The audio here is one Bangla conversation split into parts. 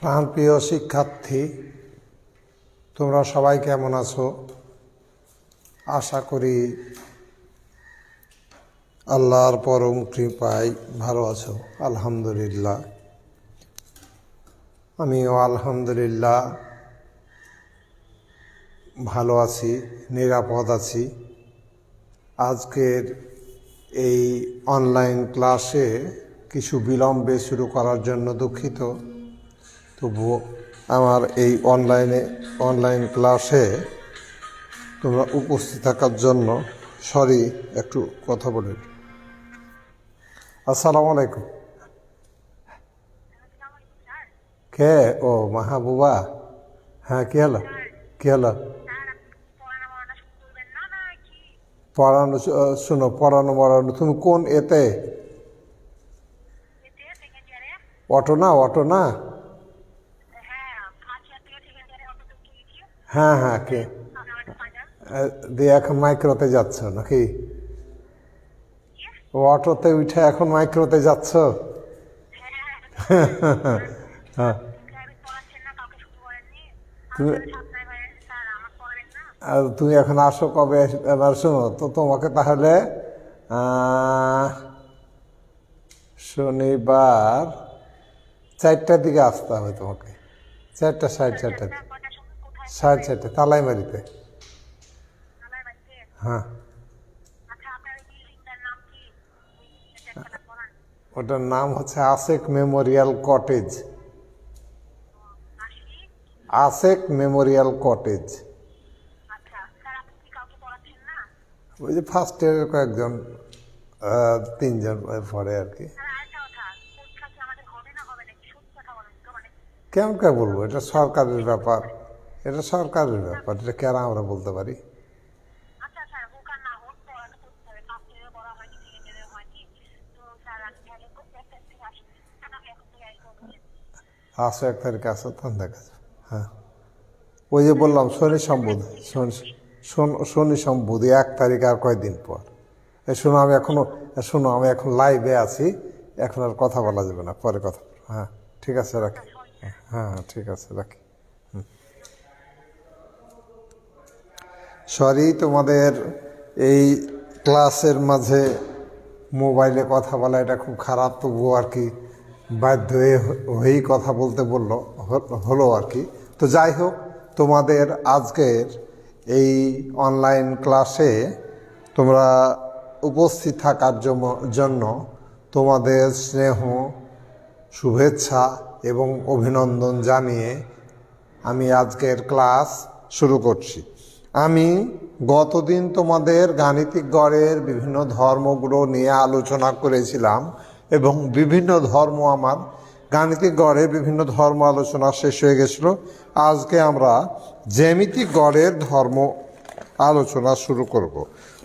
প্রাণপ্রিয় শিক্ষার্থী, তোমরা সবাই কেমন আছো? আশা করি আল্লাহর পরম কৃপায় ভালো আছো। আলহামদুলিল্লাহ, আমিও আলহামদুলিল্লাহ ভালো আছি, নিরাপদ আছি। আজকের এই অনলাইন ক্লাসে কিছু বিলম্বে শুরু করার জন্য দুঃখিত। তবুও আমার এই অনলাইন ক্লাসে তোমরা উপস্থিত থাকার জন্য সরি, একটু কথা বলি। আসসালামু আলাইকুম। কে? ও মাহবুবা, হ্যাঁ, কি হলো? পড়ানো শুনো, পড়ানো তুমি কোন এতে? অটো না হ্যাঁ কে দিয়ে এখন মাইক্রোতে যাচ্ছ নাকি? অটোতে উঠে এখন মাইক্রোতে যাচ্ছ? হ্যাঁ, তুমি এখন আসো কবে? এবার শোনো তো, তোমাকে তাহলে শনিবার 4টার দিকে আসতে হবে তোমাকে। 4টা, 4:30 তালাইমারিতে। হ্যাঁ, ওটার নাম হচ্ছে আশেক মেমোরিয়াল কটেজ। আশেক মেমোরিয়াল কটেজ। ওই যে ফার্স্ট ইয়ারের কয়েকজন, 3জন পরে আর কি। কেমন কে বলবো? এটা সরকারের ব্যাপার, এটা কেন আমরা বলতে পারি? আসো 1 তারিখে আসো, তখন দেখা যাবে। হ্যাঁ, ওই যে বললাম শনি সম্বুধি 1 তারিখ, আর কয়েকদিন পর। শোনো, আমি এখন লাইভে আছি, এখন আর কথা বলা যাবে না, পরে কথা। হ্যাঁ, ঠিক আছে, রাখি। হ্যাঁ, ঠিক আছে, রাখি। সরি, তোমাদের এই ক্লাসের মাঝে মোবাইলে কথা বলা এটা খুব খারাপ, তবুও আর কি বাধ্য হয়েই কথা বলতে হলো আর কি। তো যাই হোক, তোমাদের আজকের এই অনলাইন ক্লাসে তোমরা উপস্থিত থাকার জন্য তোমাদের স্নেহ, শুভেচ্ছা এবং অভিনন্দন জানিয়ে আমি আজকের ক্লাস শুরু করছি। আমি গতদিন তোমাদের গাণিতিক গড়ের বিভিন্ন ধর্মগুলো নিয়ে আলোচনা করেছিলাম এবং বিভিন্ন ধর্ম, আমার গাণিতিক গড়ের বিভিন্ন ধর্ম আলোচনা শেষ হয়ে গেছিল। আজকে আমরা জ্যামিতিক গড়ের ধর্ম আলোচনা শুরু করব।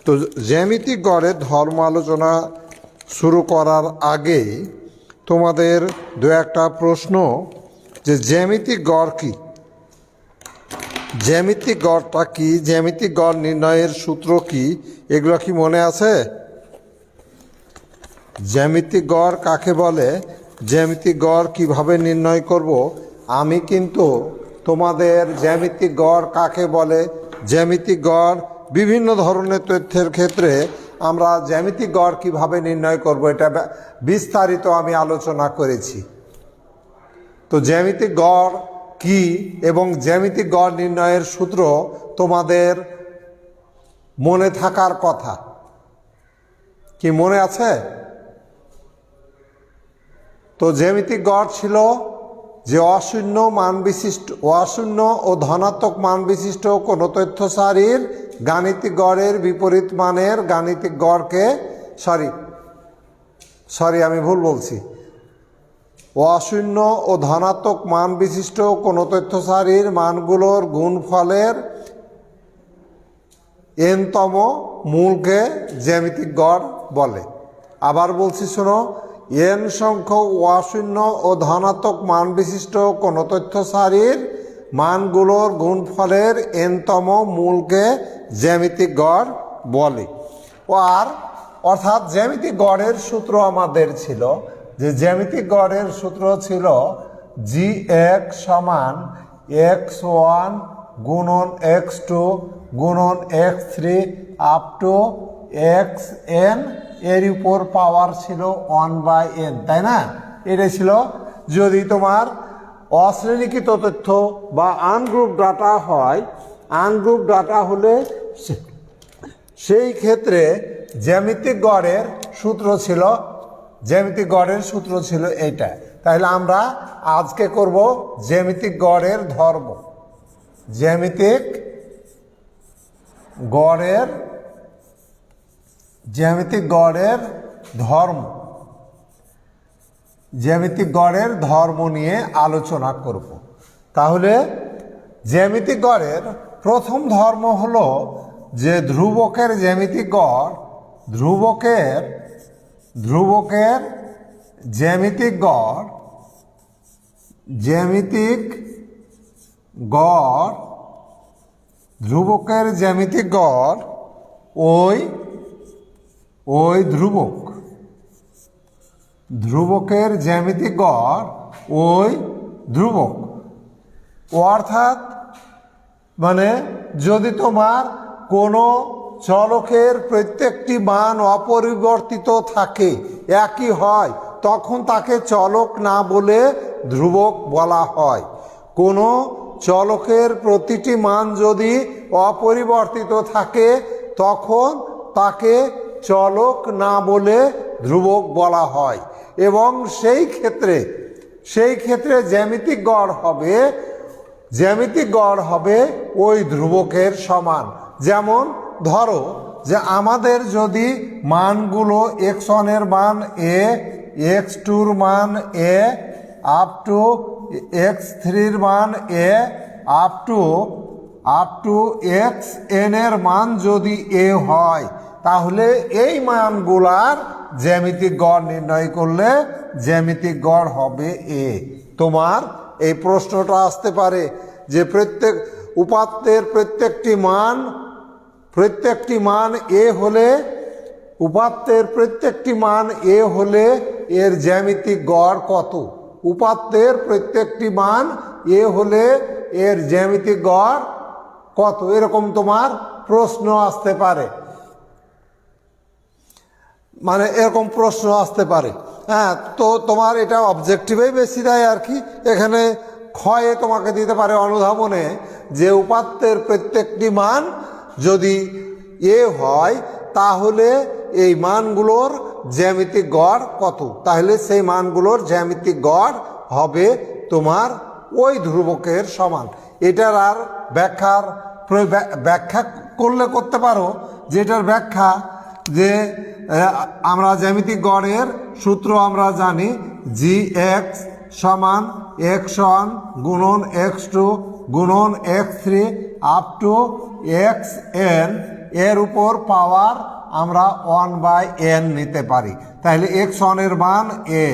তো জ্যামিতিক গড়ের ধর্ম আলোচনা শুরু করার আগেই তোমাদের 2-1টা প্রশ্ন, যে জ্যামিতিক গড় কি, জ্যামিতিক গড়টা কি, জ্যামিতিক গড় নির্ণয়ের সূত্র কি, এগুলো কি মনে আছে? জ্যামিতিক গড় কাকে বলে, জ্যামিতিক গড় কিভাবে নির্ণয় করব? আমি কিন্তু তোমাদের জ্যামিতিক গড় কাকে বলে, জ্যামিতিক গড় বিভিন্ন ধরনের তথ্যের ক্ষেত্রে আমরা জ্যামিতিক গড় কিভাবে নির্ণয় করব, এটা বিস্তারিত আমি আলোচনা করেছি। তো জ্যামিতিক গড় কি এবং জ্যামিতিক গড় নির্ণয়ের সূত্র তোমাদের মনে থাকার কথা, কি মনে আছে? তো জ্যামিতিক গড় ছিল যে অশূন্য ও ধনাত্মক মান বিশিষ্ট কোনো তথ্য সারির গাণিতিক গড়ের বিপরীত মানের গাণিতিক গড়কে আমি ভুল বলছি। অশূন্য ও ধনাত্মক মান বিশিষ্ট কোনো তথ্য সারির মানগুলোর গুণফলের n-তম মূলকে জ্যামিতিক গড় বলে। আবার বলছি, শোনো, n সংখ্যক অশূন্য ও ধনাত্মক মান বিশিষ্ট কোনো তথ্য সারির মানগুলোর গুণফলের n-তম মূলকে জ্যামিতিক গড় বলে। অর্থাৎ জ্যামিতিক গড়ের সূত্র আমাদের ছিল, যে জ্যামিতিক গড়ের সূত্র ছিল জি এক্স সমান x1 গুণন x2 গুণন x3 আপ টু xn, এর উপর পাওয়ার ছিল 1/n, তাই না? এটাই ছিল। যদি তোমার অশ্রেণীকৃত তথ্য বা আনগ্রুপ ডাটা হয়, আনগ্রুপ ডাটা হলে সেই ক্ষেত্রে জ্যামিতিক গড়ের সূত্র ছিল এইটা। তাহলে আমরা আজকে করব জ্যামিতিক গড়ের ধর্ম। জ্যামিতিক গড়ের ধর্ম নিয়ে আলোচনা করব। তাহলে জ্যামিতিক গড়ের প্রথম ধর্ম হলো যে ধ্রুবকের জ্যামিতিক গড় ওই ধ্রুবক, অর্থাৎ মানে যদি তোমার কোনো চলকের প্রত্যেকটি মান অপরিবর্তিত থাকে, একই হয়, তখন তাকে চলক না বলে ধ্রুবক বলা হয়। কোনো চলকের প্রতিটি মান যদি অপরিবর্তিত থাকে তখন তাকে চলক না বলে ধ্রুবক বলা হয়। এবং সেই ক্ষেত্রে জ্যামিতিক গড় হবে ওই ধ্রুবকের সমান। যেমন ধরো যে আমাদের যদি মানগুলো x1 এর মান a, x2 এর মান a, আপ টু x3 এর মান a, আপ টু xn এর মান যদি a হয়, তাহলে এই মানগুলার জ্যামিতিক গড় নির্ণয় করলে জ্যামিতিক গড় হবে a। তোমার এই প্রশ্নটা আসতে পারে যে প্রত্যেক উপাত্তের প্রত্যেকটি মান a হলে, উপাত্তের প্রত্যেকটি মান a হলে এর জ্যামিতিক গড় কত? উপাত্তের প্রত্যেকটি মান a হলে এর জ্যামিতিক গড় কত? এরকম তোমার প্রশ্ন আসতে পারে, হ্যাঁ। তো তোমার এটা অবজেক্টিভেই বেশি দেয় আর কি। এখানে ক্ষয়ে তোমাকে দিতে পারে অনুধাবনে যে উপাত্তের প্রত্যেকটি মান যদি এ হয় তাহলে এই মানগুলোর জ্যামিতিক গড় কত? তাহলে সেই মানগুলোর জ্যামিতিক গড় হবে তোমার ওই ধ্রুবকের সমান। এটার আর ব্যাখ্যা করতে পারো, যেটার ব্যাখ্যা যে আমরা জ্যামিতিক গড়ের সূত্র আমরা জানি জি এক্স সমান x1 গুণন x2 গুণন x3 আপ টু xn, এর উপর পাওয়ার আমরা 1/n নিতে পারি। তাহলে x1 এর মান a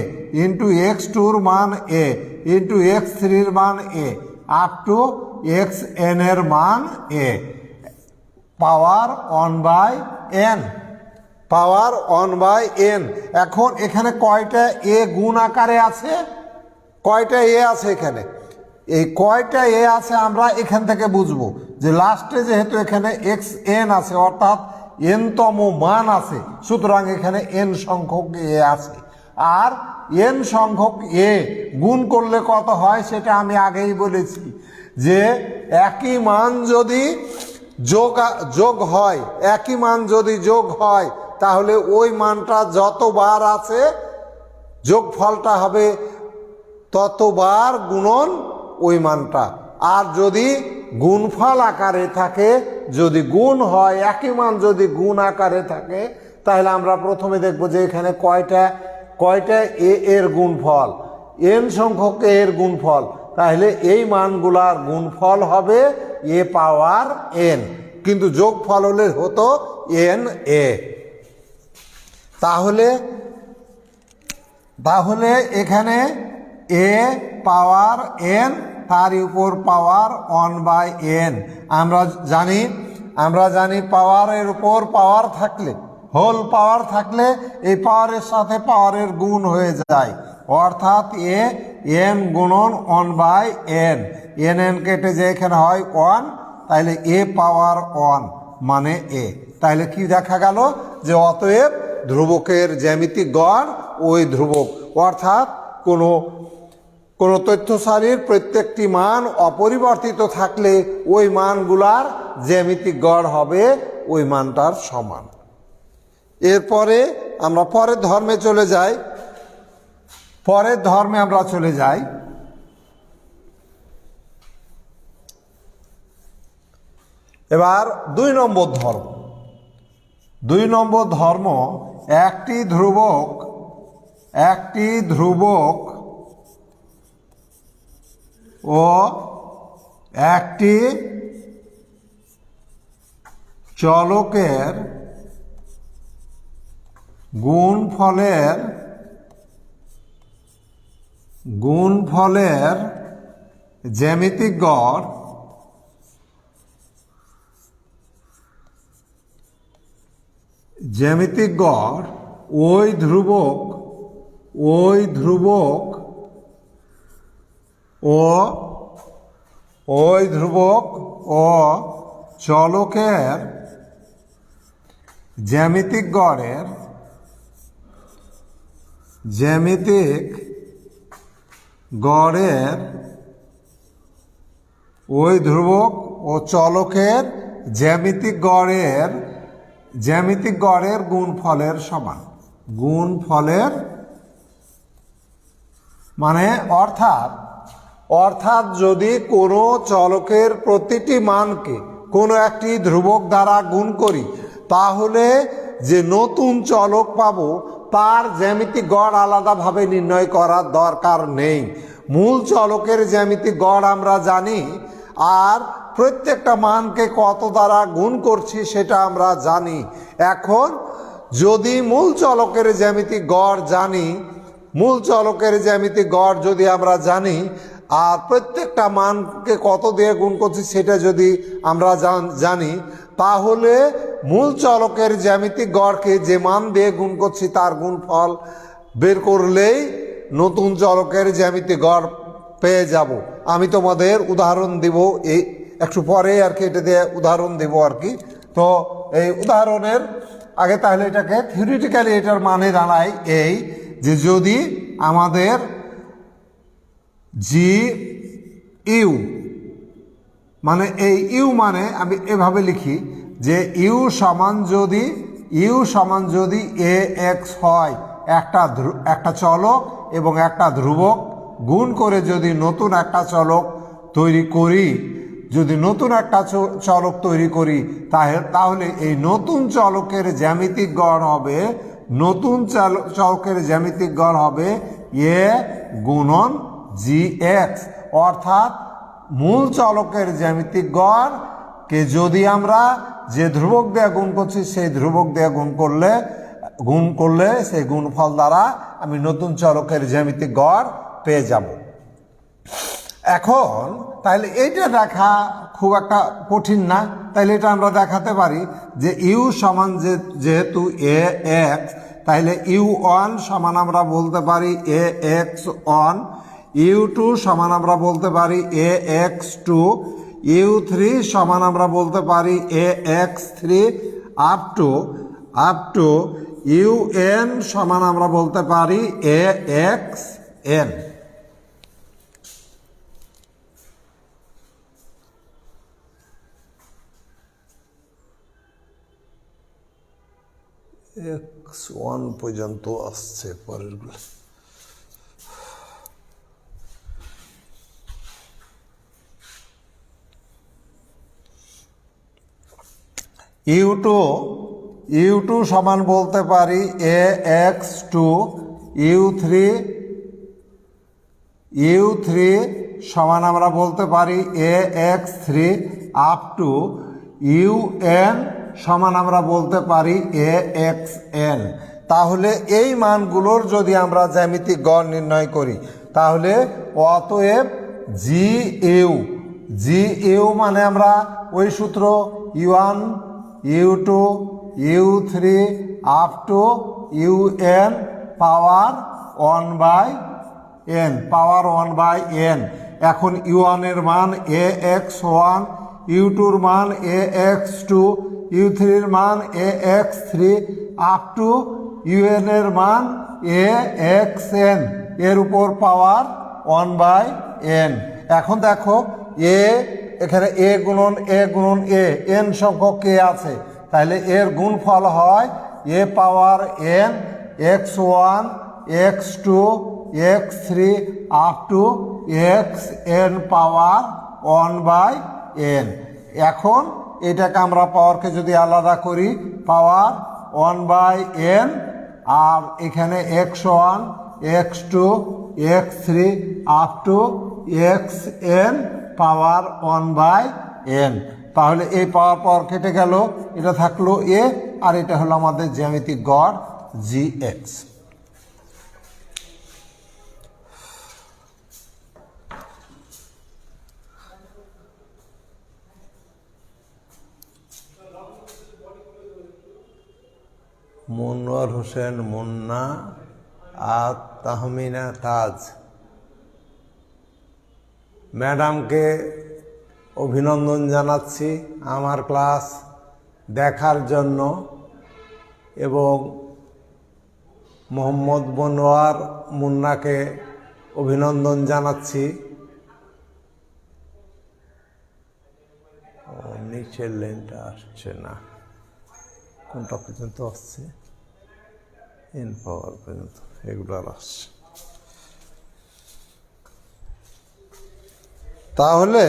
ইন্টু x2 এর মান a ইন্টু x3 এর মান a আপ টু xn এর মান a, পাওয়ার 1/n। এখন এখানে কয়টা a গুণ আকারে আছে? কয়টা a আছে এখানে? এই কয়টা a আছে আমরা এখান থেকে বুঝবো যে লাস্টে যেহেতু এখানে xn আছে, অর্থাৎ n-তম মান আছে, সুতরাং এখানে n সংখ্যক a আছে। আর n সংখ্যক a গুণ করলে কত হয় সেটা আমি আগেই বলেছি যে একই মান যদি যোগ হয় তাহলে ওই মানটা যতবার আছে যোগফলটা হবে ততবার গুণন ওই মানটা। আর যদি গুণফল আকারে থাকে, যদি গুণ হয়, একই মান যদি গুণ আকারে থাকে, তাহলে আমরা প্রথমে দেখব যে এখানে কয়টা এ এর গুণফল, n সংখ্যক এর গুণফল। তাহলে এই মানগুলার গুণফল হবে a পাওয়ার n, কিন্তু যোগফল হলে হতো n a। তাহলে এখানে a পাওয়ার n, তার উপর পাওয়ার 1/n। আমরা জানি পাওয়ারের উপর পাওয়ার থাকলে হোল পাওয়ার থাকলে এই পাওয়ারের সাথে পাওয়ারের গুণ হয়ে যায়, অর্থাৎ এ এন গুণন 1/n, এন কেটে যে এখানে হয় 1, তাহলে এ পাওয়ার 1 মানে এ। তাহলে কি দেখা গেল যে অতএব ধ্রুবকের জ্যামিতিক গড় ওই ধ্রুবক, অর্থাৎ কোনো তথ্য সারির প্রত্যেকটি মান অপরিবর্তিত থাকলে ওই মানগুলার জ্যামিতিক গড় হবে ওই মানটার সমান। এরপরে আমরা পরের ধর্মে চলে যাই। পরের ধর্মে আমরা চলে যাই। এবার 2 নম্বর ধর্ম। 2 নম্বর ধর্ম, একটি ধ্রুবক ও একটি চলকের গুণফলের জ্যামিতিক গড় ওই ধ্রুবক ও চলকের জ্যামিতিক গড়ের ওই ধ্রুবক ও চলকের জ্যামিতিক গড়ের গুণফলের সমান। গুণফলের মানে অর্থাৎ যদি কোনো চলকের প্রতিটি মানকে কোনো একটি ধ্রুবক দ্বারা গুণ করি, তাহলে যে নতুন চলক পাবো তার জ্যামিতিক গড় আলাদাভাবে নির্ণয় করার দরকার নেই। মূল চলকের জ্যামিতিক গড় আমরা জানি, আর প্রত্যেকটা মানকে কত দ্বারা গুণ করছি সেটা আমরা জানি। এখন যদি মূল চলকের জ্যামিতিক গড় যদি আমরা জানি, আর প্রত্যেকটা মানকে কত দিয়ে গুণ করছি সেটা যদি আমরা জানি, তাহলে মূল চলকের জ্যামিতিক গড়কে যে মান দিয়ে গুণ করছি তার গুণফল বের করলেই নতুন চলকের জ্যামিতিক গড় পেয়ে যাব। আমি তোমাদের উদাহরণ দিব এই একটু পরে আর কি, এটা দিয়ে উদাহরণ দেব আর কি। তো এই উদাহরণের আগে তাহলে এটাকে থিওরিটিক্যালি এটার মানে দাঁড়ায় এই যে, যদি আমাদের জি ইউ মানে এই ইউ মানে আমি এভাবে লিখি যে ইউ সমান যদি এ এক্স হয়, একটা চলক এবং একটা ধ্রুবক গুণ করে যদি নতুন একটা চলক তৈরি করি, তাহলে এই নতুন চলকের জ্যামিতিক গড় হবে এ গুণন জি এক্স। অর্থাৎ মূল চলকের জ্যামিতিক গড়কে যদি আমরা যে ধ্রুবক দিয়ে গুণ করছি সেই ধ্রুবক দিয়ে গুণ করলে সেই গুণফল দ্বারা আমি নতুন চলকের জ্যামিতিক গড় পেয়ে যাব। এখন তাহলে এইটা দেখা খুব একটা কঠিন না, তাহলে এটা আমরা দেখাতে পারি যে ইউ সমান যেহেতু এ এক্স, তাহলে u1 সমান আমরা বলতে পারি এ এক্স ওয়ান, u2 সমান আমরা বলতে পারি এ এক্স টু, u3 সমান আমরা বলতে পারি a x three, up to un সমান আমরা বলতে পারি এ এক্স এন। x1 পর্যন্ত আসছে পরেরগুলো। u2 সমান বলতে পারি এ এক্স টু, u3 সমান আমরা বলতে পারি a x three, up to un সমান আমরা বলতে পারি এ এক্স এন। তাহলে এই মানগুলোর যদি আমরা জ্যামিতিক গড় নির্ণয় করি, তাহলে অতএব জি ইউ মানে আমরা ওই সূত্র u1 u2 u3 up to un power 1/n power 1/n। এখন u1 এর মান ax1, u2 এর মান ax2, u3 এর মান ax3 আপ টু un এর মান axn এর উপর পাওয়ার 1/n। এখন দেখো এখানে a গুণন a n সংখ্যক কে আছে, তাহলে এর গুণফল হয় a power n x1 x2 x3 up to xn power 1/n। এখন এটাকে আমরা পাওয়ারকে যদি আলাদা করি, পাওয়ার 1/n, আর এখানে x1 x2 x3 up to xn power 1/n। তাহলে এই পাওয়ার কেটে গেল, এটা থাকলো a, আর এটা হলো আমাদের জ্যামিতিক গড় gx। মনোয়ার হোসেন মুন্না আর তাহমিনা তাজ ম্যাডামকে অভিনন্দন জানাচ্ছি আমার ক্লাস দেখার জন্য, এবং মোহাম্মদ মনোয়ার মুন্নাকে অভিনন্দন জানাচ্ছি। নিচের লাইনটা আসছে না, কোনটা পর্যন্ত আসছে? এন পাওয়ার পর্যন্ত, এগুলো আর আসছে। তাহলে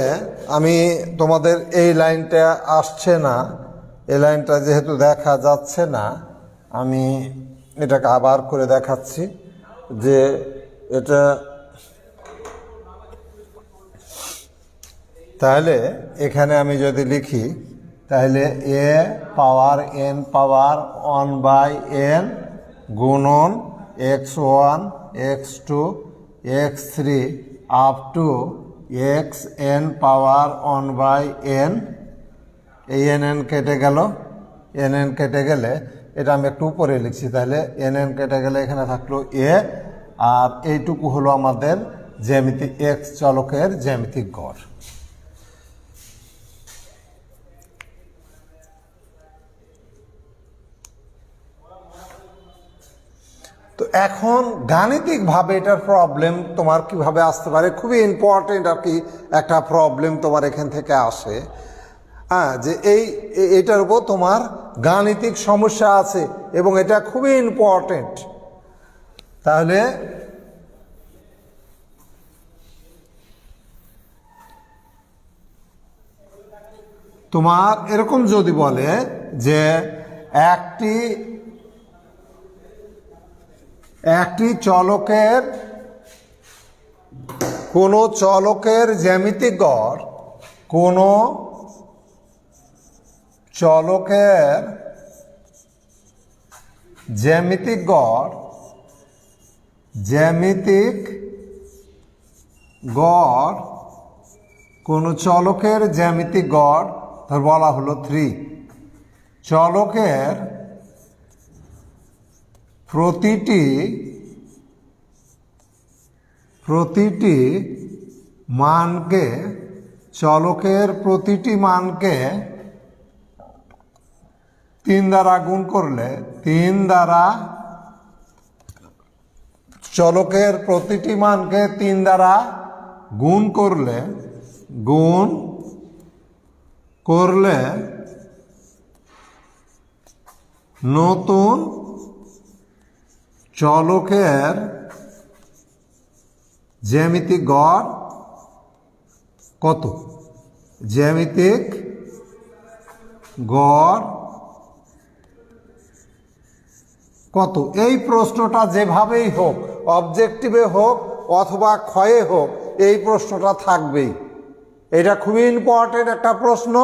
আমি তোমাদের এই লাইনটা আসছে না, এই লাইনটা যেহেতু দেখা যাচ্ছে না, আমি এটাকে আবার করে দেখাচ্ছি যে এটা, তাহলে এখানে আমি যদি লিখি, তাহলে a power n power 1/n গুণন x1 x2 x3 up to xn power 1/n। এই nn কেটে গেল, nn কেটে গেলে এটা আমি একটু উপরে লিখছি, তাহলে nn কেটে গেলে এখানে থাকলো a, আর এইটুকু হলো আমাদের জ্যামিতিক x চলকের জ্যামিতিক গড়। তো এখন গাণিতিকভাবে এটার প্রবলেম তোমার কিভাবে আসতে পারে, খুবই ইম্পর্টেন্ট আর কি একটা প্রবলেম তোমার এখান থেকে আসে। হ্যাঁ, যে এইটার উপর তোমার গাণিতিক সমস্যা আছে এবং এটা খুবই ইম্পর্টেন্ট। তাহলে তোমার এরকম যদি বলে যে একটি চলকের, কোনো চলকের জ্যামিতিক গড়, কোনো চলকের জ্যামিতিক গড়, কোনো চলকের জ্যামিতিক গড় ধর বলা হলো 3, চলকের প্রতিটি মানকে, চলকের প্রতিটি মানকে 3 দ্বারা গুণ করলে, চলকের প্রতিটি মানকে 3 দ্বারা গুণ করলে নতুন চলকের জ্যামিতিক গড় কত? জ্যামিতিক গড় কত? এই প্রশ্নটা যেভাবেই হোক, অবজেক্টিভে হোক অথবা ক্ষয়ে হোক, এই প্রশ্নটা থাকবেই। এটা খুবই ইম্পর্টেন্ট একটা প্রশ্ন,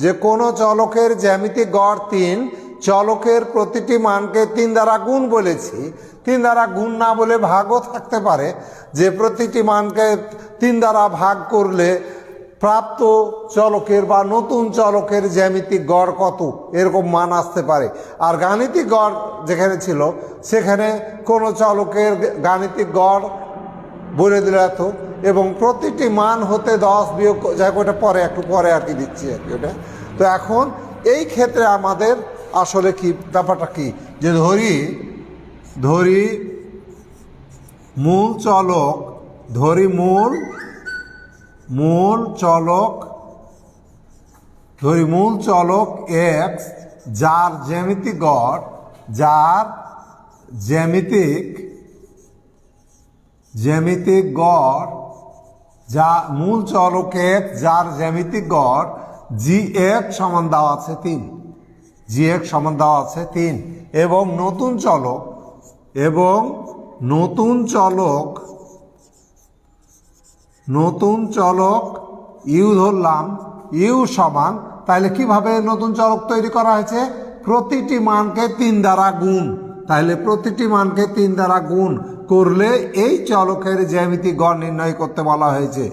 যে কোনো চলকের জ্যামিতিক গড় 3, চলকের প্রতিটি মানকে 3 দ্বারা গুণ বলেছি, 3 দ্বারা গুণ না বলে ভাগও থাকতে পারে, যে প্রতিটি মানকে 3 দ্বারা ভাগ করলে প্রাপ্ত চলকের বা নতুন চলকের জ্যামিতিক গড় কত, এরকম মান আসতে পারে। আর গাণিতিক গড় যেখানে ছিল সেখানে কোনো চলকের গাণিতিক গড় বলে দিল এত, এবং প্রতিটি মান হতে 10 বিয়োগ, যাই হোক ওটা পরে একটু পরে আর কি দিচ্ছি আর কি ওটা। তো এখন এই ক্ষেত্রে আমাদের আসলে কি ব্যাপারটা কি, যে ধরি মূল চলক, ধরি মূল চলক এক্স যার জ্যামিতিক গড়, যা মূল চলক এক্স যার জ্যামিতিক গড় জি এক্স সমান দেওয়া আছে 3, এবং নতুন চলক ইউ ধরলাম, ইউ সমান, তাহলে কিভাবে নতুন চলক তৈরি করা হয়েছে, প্রতিটি মানকে 3 দ্বারা গুণ, তাহলে প্রতিটি মানকে 3 দ্বারা গুণ করলে এই চলকের জ্যামিতিক গড় নির্ণয় করতে বলা হয়েছে।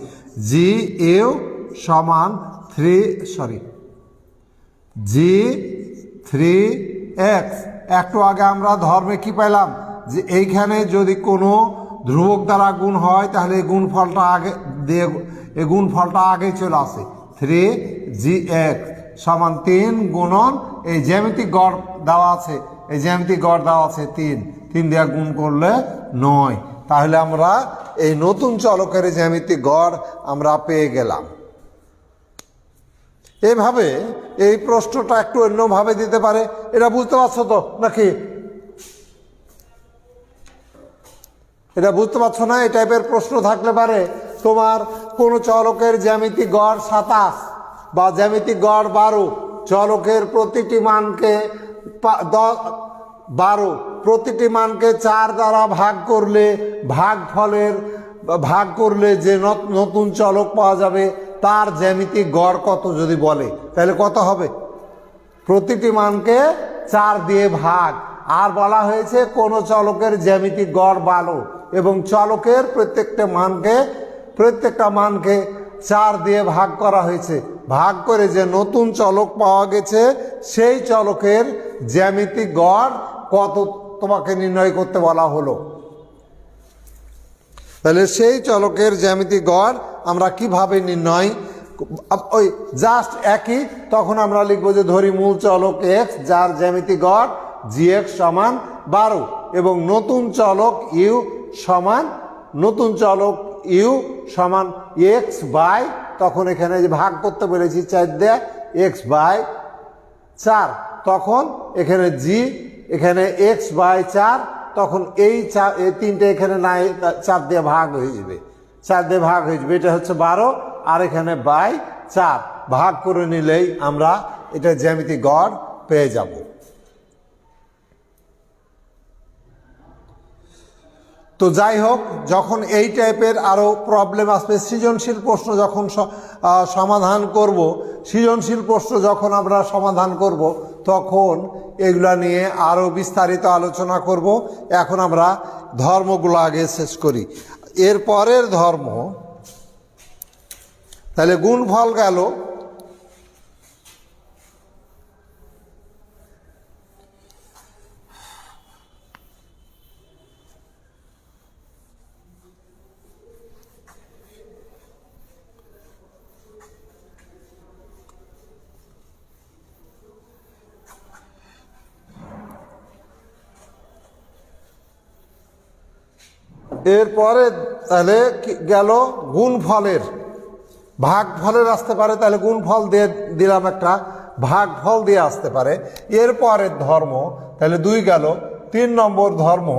জি ইউ সমান 3x। একটু আগে আমরা ধর্মে কি পেলাম, যে এইখানে যদি কোনো ধ্রুবক দ্বারা গুণ হয় তাহলে এই গুণফলটা আগে চলে আসে। 3gx সমান 3 গুণন এই জ্যামিতিক গড় দেওয়া আছে, 3 দিয়ে গুণ করলে 9। তাহলে আমরা এই নতুন চলকের জ্যামিতিক গড় আমরা পেয়ে গেলাম। এইভাবে এই প্রশ্নটা একটু অন্যভাবে দিতে পারে, এটা বুঝতে পারছো তো নাকি? এটা বুঝতে পারছো না? এই টাইপের প্রশ্ন থাকলে পারে তোমার কোনো চলকের জ্যামিতিক গড় 27 বা জ্যামিতিক গড় 12, চলকের প্রতিটি মানকে 12, প্রতিটি মানকে 4 দ্বারা ভাগ করলে যে নতুন চলক পাওয়া যাবে তার জ্যামিতিক গড় কত যদি বলে, তাহলে কত হবে? প্রতিটি মানকে 4 দিয়ে ভাগ, আর বলা হয়েছে কোন চলকের জ্যামিতিক গড় 12, এবং চলকের প্রত্যেকটা মানকে 4 দিয়ে ভাগ করা হয়েছে, ভাগ করে যে নতুন চলক পাওয়া গেছে সেই চলকের জ্যামিতিক গড় কত তোমাকে নির্ণয় করতে বলা হলো। তাহলে সেই চলকের জ্যামিতিক গড় আমরা কিভাবে নির্ণয়, ওই জাস্ট একই, তখন আমরা লিখবো যে ধরি মূল চলক এক্স যার জ্যামিতিক গড় gx সমান 12, এবং নতুন চলক ইউ সমান এক্স বাই, তখন এখানে যে ভাগ করতে বলেছি 4 দিয়ে এক্স বাই 4, তখন এখানে এখানে এক্স বাই 4, তখন এই 3টে এখানে নাই, 4 দিয়ে ভাগ হয়ে যাবে, এটা হচ্ছে 12, আর এখানে বাই 4 ভাগ করে নিলেই আমরা এটা জ্যামিতিক গড় পেয়ে যাব। তো যাই হোক, যখন এই টাইপের আরও প্রবলেম আসবে, সৃজনশীল প্রশ্ন যখন আমরা সমাধান করব তখন এগুলা নিয়ে আরও বিস্তারিত আলোচনা করব। এখন আমরা ধর্মগুলো আগে শেষ করি। এর পরের ধর্ম, তাহলে গুণফল গেল, এরপরে তাহলে গেল গুণফলের, ভাগফলের আসতে পারে, তাহলে গুণফল দিয়ে দিলাম একটা, ভাগফল দিয়ে আসতে পারে। এরপরের ধর্ম তাহলে 2 গেল। 3 নম্বর ধর্ম,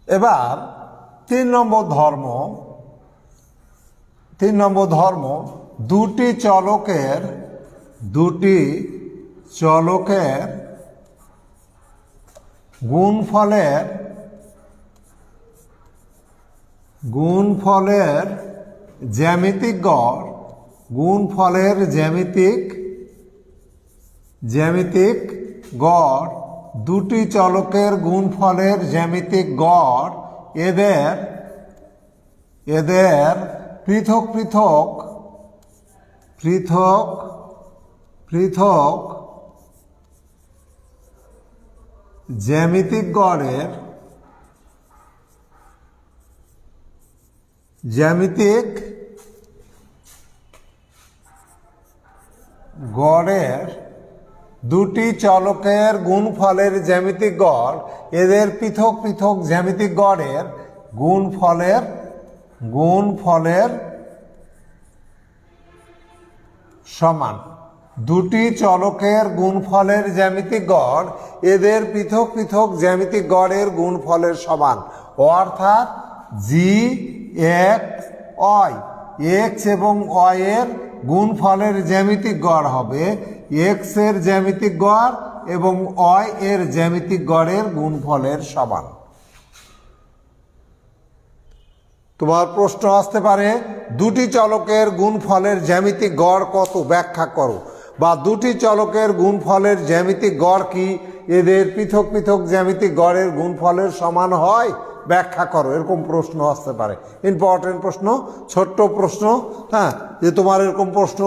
এবার 3 নম্বর ধর্ম, দুটি চলকের গুণফলের গুণফলের জ্যামিতিক গড়, গুণফলের জ্যামিতিক গড়, দুটি চলকের গুণফলের জ্যামিতিক গড় এদের পৃথক পৃথক জ্যামিতিক গড়ের দুটি চলকের গুণফলের জ্যামিতিক গড় এদের পৃথক পৃথক জ্যামিতিক গড়ের গুণফলের সমান। দুটি চলকের গুণফলের জ্যামিতিক গড় এদের পৃথক পৃথক জ্যামিতিক গড়ের গুণফলের সমান, অর্থাৎ জি এক্স ওয়াই, এক্স এবং ওয়াই এর গুণফলের জ্যামিতিক গড় হবে এক্স এর জ্যামিতিক গড় এবং ওয়াই এর জ্যামিতিক গড়ের গুণফলের সমান। তোমার প্রশ্ন আসতে পারে দুটি চলকের গুণফলের জ্যামিতিক গড় কত ব্যাখ্যা করো, বা দুটি চলকের গুণফলের জ্যামিতিক গড় কি এদের পৃথক পৃথক জ্যামিতিক গড়ের গুণফলের সমান হয় ব্যাখ্যা করো, এরকম প্রশ্ন আসতে পারে। ইম্পর্টেন্ট প্রশ্ন, ছোট্ট প্রশ্ন, হ্যাঁ, যে তোমার এরকম প্রশ্ন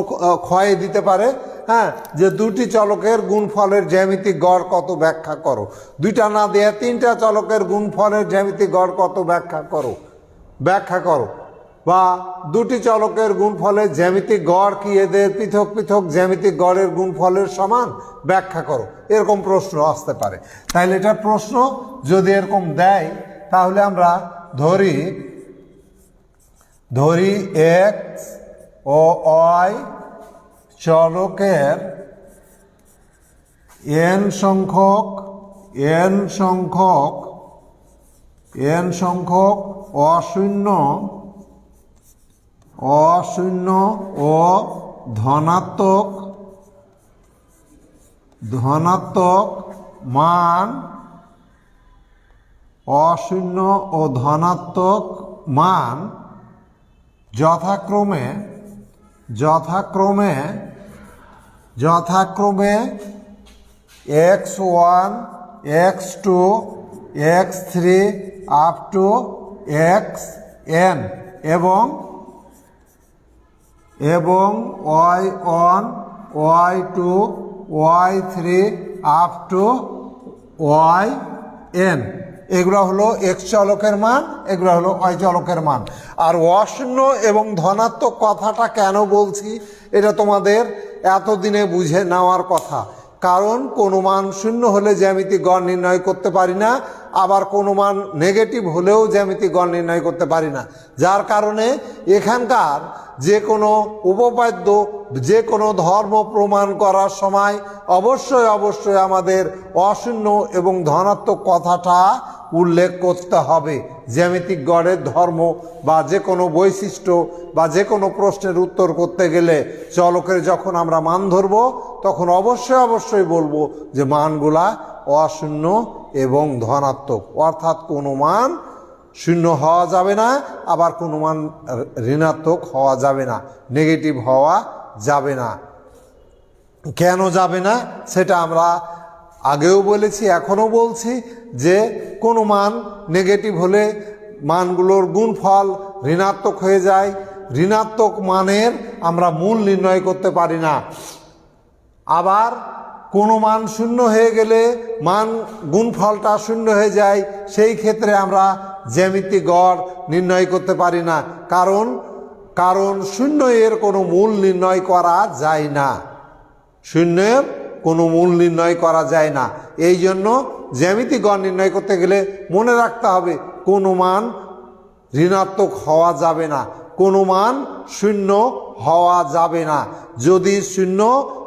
ক্ষয়ে দিতে পারে, হ্যাঁ, যে দুটি চলকের গুণফলের জ্যামিতিক গড় কত ব্যাখ্যা করো। দুইটা না দেয়া তিনটা চলকের গুণফলের জ্যামিতিক গড় কত ব্যাখ্যা করো, বা দুটি চলকের গুণফলের জ্যামিতিক গড় কি এদের পৃথক পৃথক জ্যামিতিক গড়ের গুণফলের সমান ব্যাখ্যা করো, এরকম প্রশ্ন আসতে পারে। তাহলে এটা প্রশ্ন যদি এরকম দেয় তাহলে আমরা ধরি এক্স ও ওয়াই চলকের n সংখ্যক অশূন্য ও ধনাত্মক মান, অশূন্য ও ধনাত্মক মান যথাক্রমে x1 x2 x3 up to xn এবং y1 y2 y3 up to yn, এগুলো হলো x চলকের মান, এগুলো হলো y চলকের মান। আর অশূন্য এবং ধনাত্মক কথাটা কেন বলছি এটা তোমাদের এতদিনে বুঝে নেওয়ার কথা, কারণ কোনো মান শূন্য হলে জ্যামিতিক গড় নির্ণয় করতে পারি না, আবার কোনো মান নেগেটিভ হলেও জ্যামিতিক গড় নির্ণয় করতে পারি না, যার কারণে এখানকার যে কোনো উপপাদ্য, যে কোনো ধর্ম প্রমাণ করার সময় অবশ্যই আমাদের অশূন্য এবং ধনাত্মক কথাটা উল্লেখ করতে হবে। জ্যামিতিক গড়ের ধর্ম বা যে কোনো বৈশিষ্ট্য বা যে কোনো প্রশ্নের উত্তর করতে গেলে চলকের যখন আমরা মান ধরব তখন অবশ্যই বলবো যে মানগুলা অশূন্য এবং ধনাত্মক, অর্থাৎ কোনো মান শূন্য হওয়া যাবে না, আবার কোনো মান ঋণাত্মক হওয়া যাবে না, নেগেটিভ হওয়া যাবে না। কেন যাবে না সেটা আমরা আগেও বলেছি, এখনও বলছি, যে কোনো মান নেগেটিভ হলে মানগুলোর গুণফল ঋণাত্মক হয়ে যায়, ঋণাত্মক মানের আমরা মূল নির্ণয় করতে পারি না। আবার কোনো মান শূন্য হয়ে গেলে গুণফলটা শূন্য হয়ে যায়, সেই ক্ষেত্রে আমরা জ্যামিতিক গড় নির্ণয় করতে পারি না, কারণ শূন্য এর কোনো মূল নির্ণয় করা যায় না, শূন্যের কোনো মূল নির্ণয় করা যায় না। এই জন্য জ্যামিতিক গড় নির্ণয় করতে গেলে মনে রাখতে হবে কোনো মান ঋণাত্মক হওয়া যাবে না, কোনো মান শূন্য হওয়া যাবে না। যদি শূন্য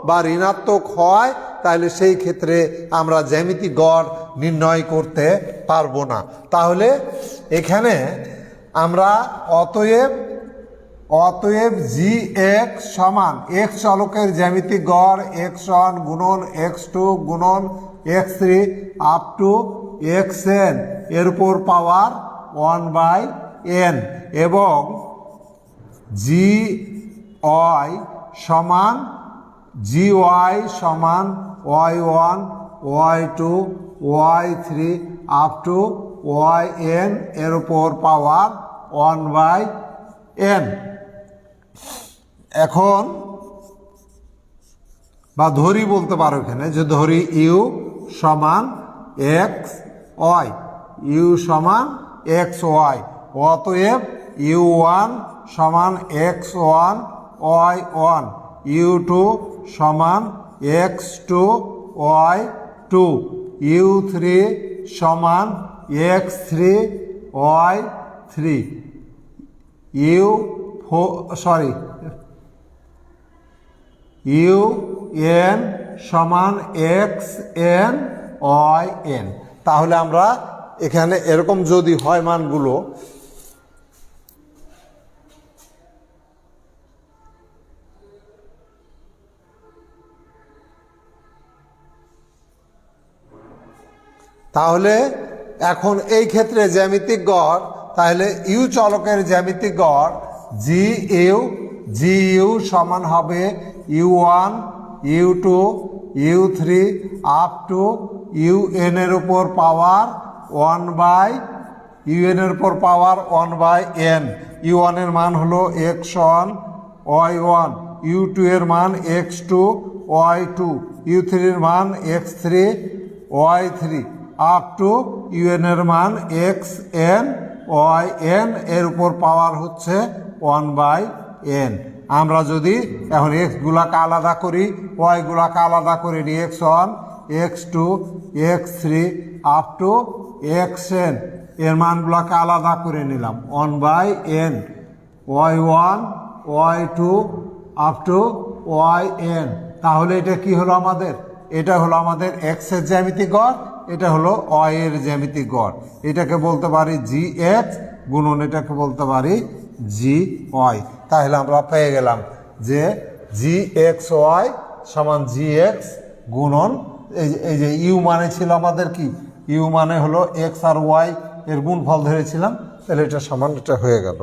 বা ঋণাত্মক হয় তাহলে সেই ক্ষেত্রে আমরা জ্যামিতিক গড় নির্ণয় করতে পারবো না। তাহলে এখানে আমরা অতএব জি এক্স সমান এক্স চলকের জ্যামিতিক গড় x1 গুণন x2 গুণন x3 আপ টু xn এর উপর পাওয়ার 1/n এন এবং জি ওয়াই সমান y one y two y three up to y n এর উপর পাওয়ার 1/n। এখন বা ধরি বলতে পারো এখানে যে ধরি ইউ সমান এক্স ওয়াই, ইউ সমান এক্স ওয়াই, অতএব ইউ ওয়ান সমান x one y one, u two সমান x two y two, u three সমান x three y three, u n সমান এক্স এন ওয়াই এন। তাহলে আমরা এখানে এরকম যদি হয় মানগুলো, তাহলে এখন এই ক্ষেত্রে জ্যামিতিক গড়, তাহলে ইউ চলকের জ্যামিতিক গড় জি ইউ সমান হবে u one u two u three up to u n এর উপর পাওয়ার 1/n। ইউ ওয়ানের মান হলো x one y one, u two এর মান x two y two, u থ্রির মান x three y three up to u n এর মান এক্স এন ওয়াই এন এর উপর পাওয়ার হচ্ছে 1/n। আমরা যদি এখন এক্স গুলাকে আলাদা করি, ওয়াই গুলাকে আলাদা করে নিই, x one x two x three up to x n এর মানগুলাকে আলাদা করে নিলাম 1/n, y one y two up to y n. তাহলে এটা কি হলো আমাদের? এটা হলো আমাদের এক্স এর জ্যামিতিক গড়, এটা হলো ওয়াই এর জ্যামিতিক গড়। এটাকে বলতে পারি জি এক্স গুণন এটাকে বলতে পারি জি ওয়াই। তাহলে আমরা পেয়ে গেলাম যে জি এক্স ওয়াই সমান জি এক্স গুণন এই যে ইউ মানে ছিল আমাদের কি, ইউ মানে হলো এক্স আর ওয়াই এর গুণফল ধরেছিলাম, তাহলে এটা সমান এটা হয়ে গেল।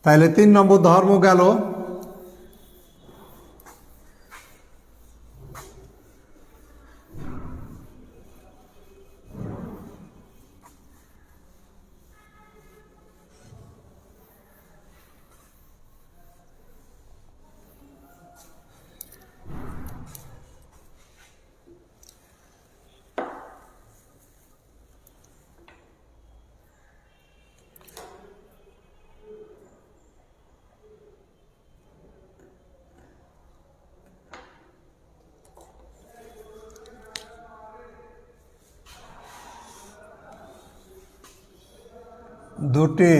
তাহলে 3 নম্বর ধর্ম গেল। দুটি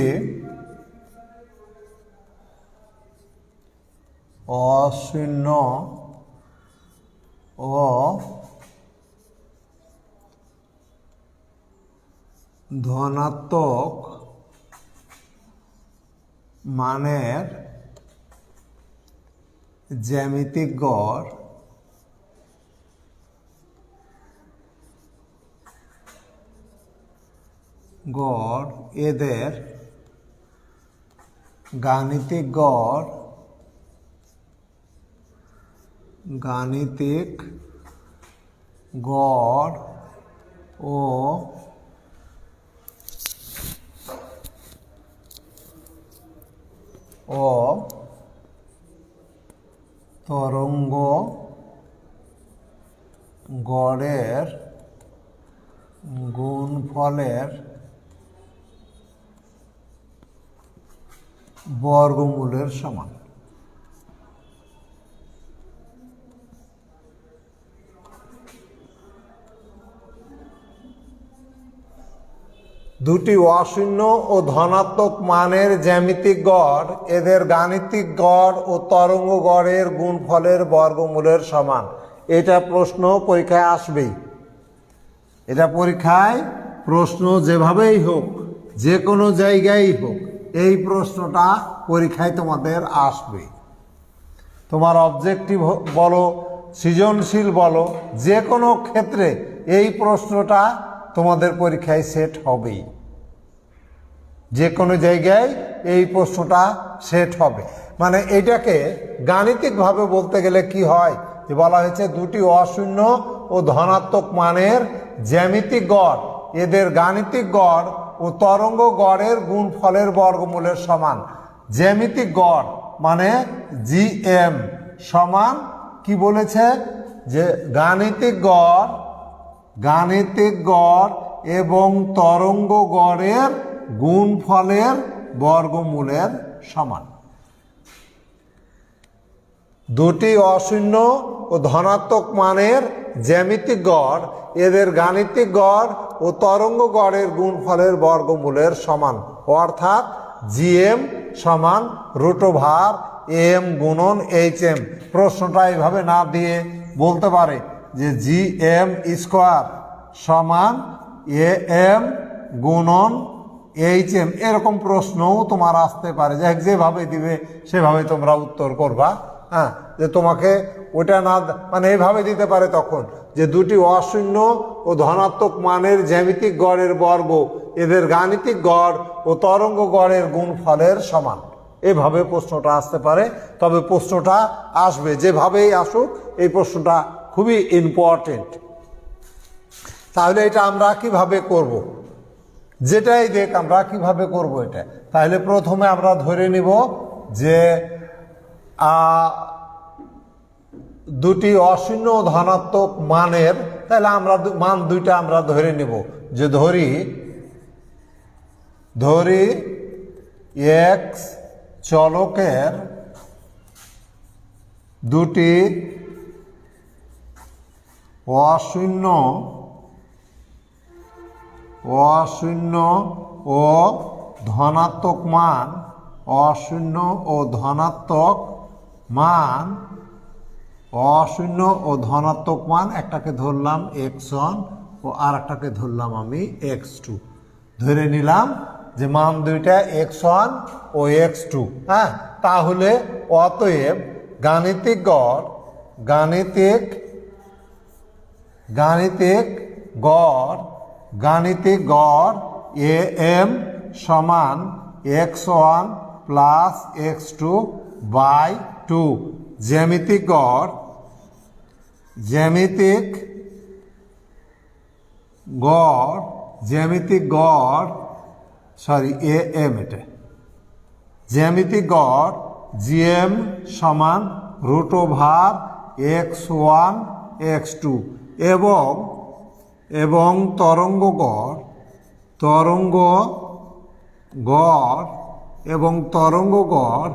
অশূন্য ও ধনাত্মক মানের জ্যামিতিক গড় এদের গাণিতিক গড় ও তরঙ্গ গড়ের গুণফলের বর্গমূলের সমান। দুটি অশূন্য ও ধনাত্মক মানের জ্যামিতিক গড় এদের গাণিতিক গড় ও তরঙ্গ গড়ের গুণফলের বর্গমূলের সমান। এটা প্রশ্ন পরীক্ষায় আসবেই, এটা পরীক্ষায় প্রশ্ন যেভাবেই হোক, যে কোনো জায়গায় হোক, এই প্রশ্নটা পরীক্ষায় তোমাদের আসবে। তোমার অবজেক্টিভ বলো, সৃজনশীল বলো, যে কোনো ক্ষেত্রে এই প্রশ্নটা তোমাদের পরীক্ষায় সেট হবেই। যে কোনো জায়গায় এই প্রশ্নটা সেট হবে। মানে এটাকে গাণিতিকভাবে বলতে গেলে কি হয়, যে বলা হয়েছে দুটি অশূন্য ও ধনাত্মক মানের জ্যামিতিক গড় এদের গাণিতিক গড় ও তরঙ্গ গড়ের গুণফলের বর্গমূলের সমান। জ্যামিতিক গড় মানে জিএম সমান কি বলেছে, যে গাণিতিক গড় এবং তরঙ্গ গড়ের গুণফলের বর্গমূলের সমান। দুটি অশূন্য ও ধনাত্মক মানের জ্যামিতিক গড় এদের গাণিতিক গড় ও তরঙ্গ গড়ের গুণফলের বর্গমূলের সমান, অর্থাৎ জিএম সমান √m গুণন এইচএম। প্রশ্নটা এইভাবে না দিয়ে বলতে পারে যে জিএম স্কোয়ার সমান am গুণন এইচএম, এরকম প্রশ্নও তোমার আসতে পারে। যেভাবে দিবে সেভাবে তোমরা উত্তর করবা। হ্যাঁ, যে তোমাকে ওটা না মানে এইভাবে দিতে পারে তখন, যে দুটি অশূন্য ও ধনাত্মক মানের জ্যামিতিক গড়ের বর্গ এদের গাণিতিক গড় ও তরঙ্গ গড়ের গুণফলের সমান। এভাবে প্রশ্নটা আসতে পারে। তবে প্রশ্নটা আসবে, যেভাবেই আসুক এই প্রশ্নটা খুবই ইম্পর্টেন্ট। তাহলে এটা আমরা কিভাবে করব, যেটাই দেখ আমরা কিভাবে করব এটা। তাহলে প্রথমে আমরা ধরে নিব যে দুটি অশূন্য ধনাত্মক মানের, তাহলে আমরা মান দুইটা আমরা ধরে নিব, যে ধরি এক্স চলকের দুটি অশূন্য ও ধনাত্মক মান, অশূন্য ও ধনাত্মক মান, একটাকে ধরলাম x1 ও আর একটাকে ধরলাম আমি x2। ধরে নিলাম যে মান দুইটা x1 ও x2। হ্যাঁ, তাহলে অতএব গাণিতিক গড় am সমান x1 প্লাস x2 বাই 2। জ্যামিতিক গড় am, এটা জ্যামিতিক গড় gm সমান √x1 x2 এবং তরঙ্গ গড়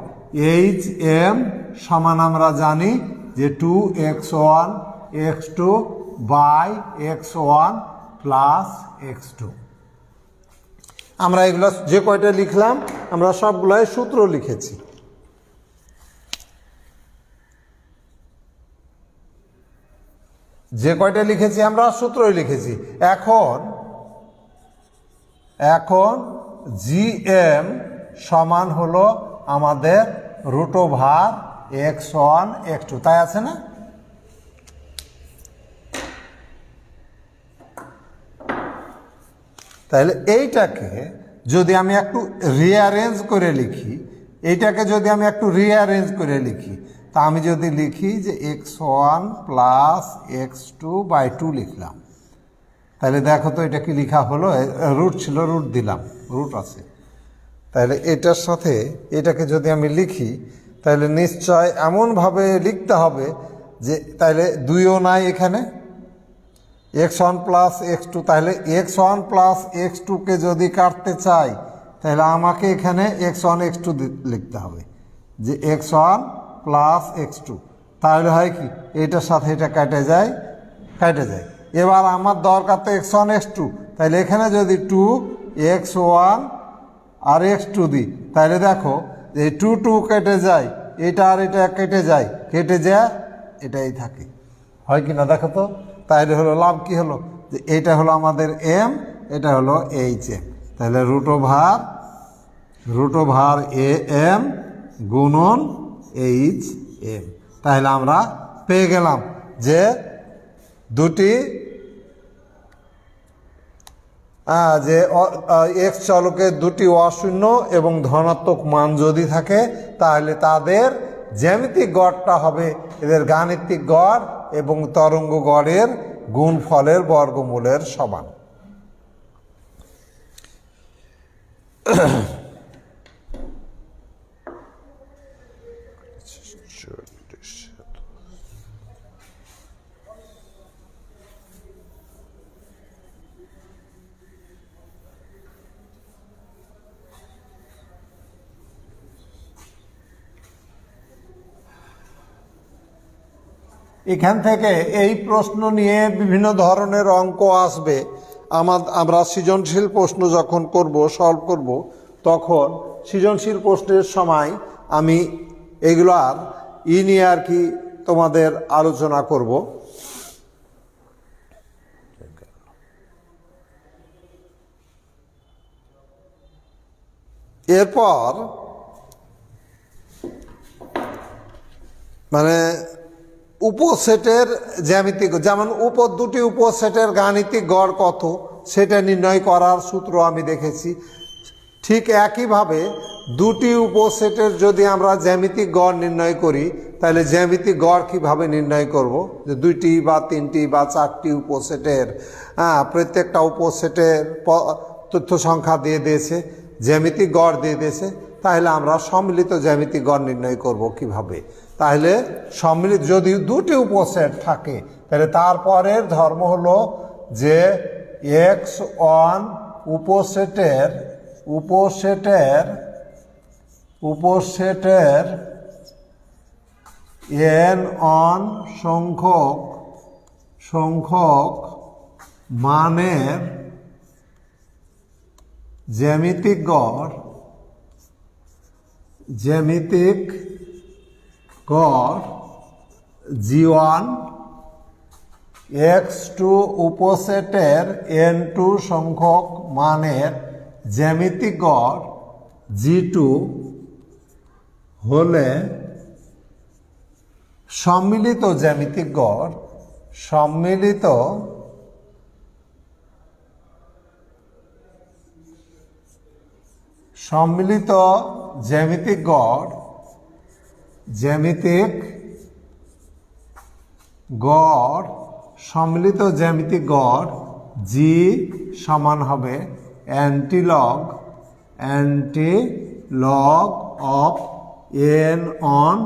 hm সমান আমরা জানি যে 2x1 x2 by x1 plus x2। আমরা এগুলো যে কয়টা লিখলাম আমরা সবগুলাই সূত্র লিখেছি। যে কয়টা লিখেছি আমরা সূত্রই লিখেছি। এখন জিএম সমান হলো আমাদের √x1 x2, তাই আছে না? তাহলে এইটাকে যদি আমি একটু রিঅ্যারেঞ্জ করে লিখি, তা আমি যদি লিখি যে x1 প্লাস x2 বাই 2 লিখলাম, তাহলে দেখো তো এটা কি লেখা হলো, রুট ছিল, রুট দিলাম, রুট আছে। তাহলে এটার সাথে এটাকে যদি আমি লিখি তাহলে নিশ্চয় এমনভাবে লিখতে হবে যে তাহলে 2ও নাই এখানে, x1 প্লাস x2, তাহলে x1 প্লাস x2কে যদি কাটতে চাই তাহলে আমাকে এখানে x1 x2 লিখতে হবে, যে x1 প্লাস x2। তাহলে হয় কি, এটার সাথে এটা কেটে যায়। এবার আমার দরকার তো x1 x2, তাহলে এখানে যদি 2x1 আর x2 দিই তাহলে দেখো এই 2 কেটে যায়, এটা আর এটা কেটে যায় এটাই থাকে, হয় কি না দেখো তো। তাহলে হলো লাভ কি হলো, যে এটা হলো আমাদের m, এটা হলো hm। তাহলে √am গুণন hm। তাহলে আমরা পেয়ে গেলাম যে দুটি যে এক্স চলকের দুটি অশূন্য এবং ধনাত্মক মান যদি থাকে তাহলে তাদের জ্যামিতিক গড়টা হবে এদের গাণিতিক গড় এবং তরঙ্গ গড়ের গুণফলের বর্গমূলের সমান। এখান থেকে এই প্রশ্ন নিয়ে বিভিন্ন ধরনের অঙ্ক আসবে। আমরা সৃজনশীল প্রশ্ন যখন করব, সলভ করব, তখন সৃজনশীল প্রশ্নের সময় আমি এগুলো আর নিয়ে আর কি তোমাদের আলোচনা করব। এরপর মানে উপসেটের জ্যামিতিক, যেমন উপর দুটি উপসেটের গাণিতিক গড় কত সেটা নির্ণয় করার সূত্র আমি দেখেছি। ঠিক একইভাবে দুটি উপসেটের যদি আমরা জ্যামিতিক গড় নির্ণয় করি তাহলে জ্যামিতিক গড় কীভাবে নির্ণয় করব, যে দুইটি বা তিনটি বা চারটি উপসেটের প্রত্যেকটা উপসেটের তথ্য সংখ্যা দিয়ে দিয়েছে, জ্যামিতিক গড় দিয়ে দিয়েছে, তাহলে আমরা সম্মিলিত জ্যামিতিক গড় নির্ণয় করব কিভাবে। তাহলে সম্মিলিত যদি দুটি উপসেট থাকে তাহলে তারপরের ধর্ম হলো যে এক্স ওয়ান উপসেটের এন অন সংখ্যক মানের জ্যামিতিক গড় G1, X2 উপসেটের N2 সংখ্যক মানের জ্যামিতিক গড় G2 হলে সম্মিলিত জ্যামিতিক গড় সম্মিলিত জ্যামিতিক গড় G সমান হবে antilog of n on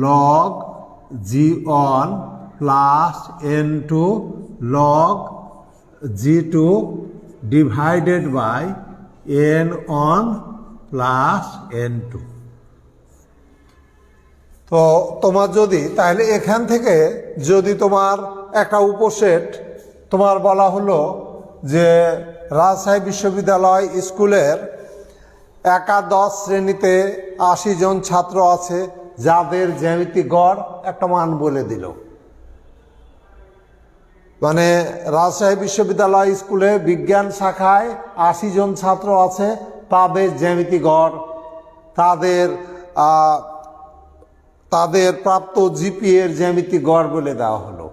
log G1 plus n2 log G2 divided by n on plus n2। তো তোমার যদি তাহলে এখান থেকে যদি তোমার একটা উপসেট তোমার বলা হলো যে রাজশাহী বিশ্ববিদ্যালয় স্কুলের একাদশ শ্রেণীতে ৮০ জন ছাত্র আছে যাদের জ্যামিতিক গড় একটা মান বলে দিল, মানে রাজশাহী বিশ্ববিদ্যালয় স্কুলে বিজ্ঞান শাখায় ৮০ জন ছাত্র আছে, তাদের জ্যামিতিক গড় তাদের প্রাপ্ত জিপিএর জ্যামিতিক গড় বলে দেওয়া হলো।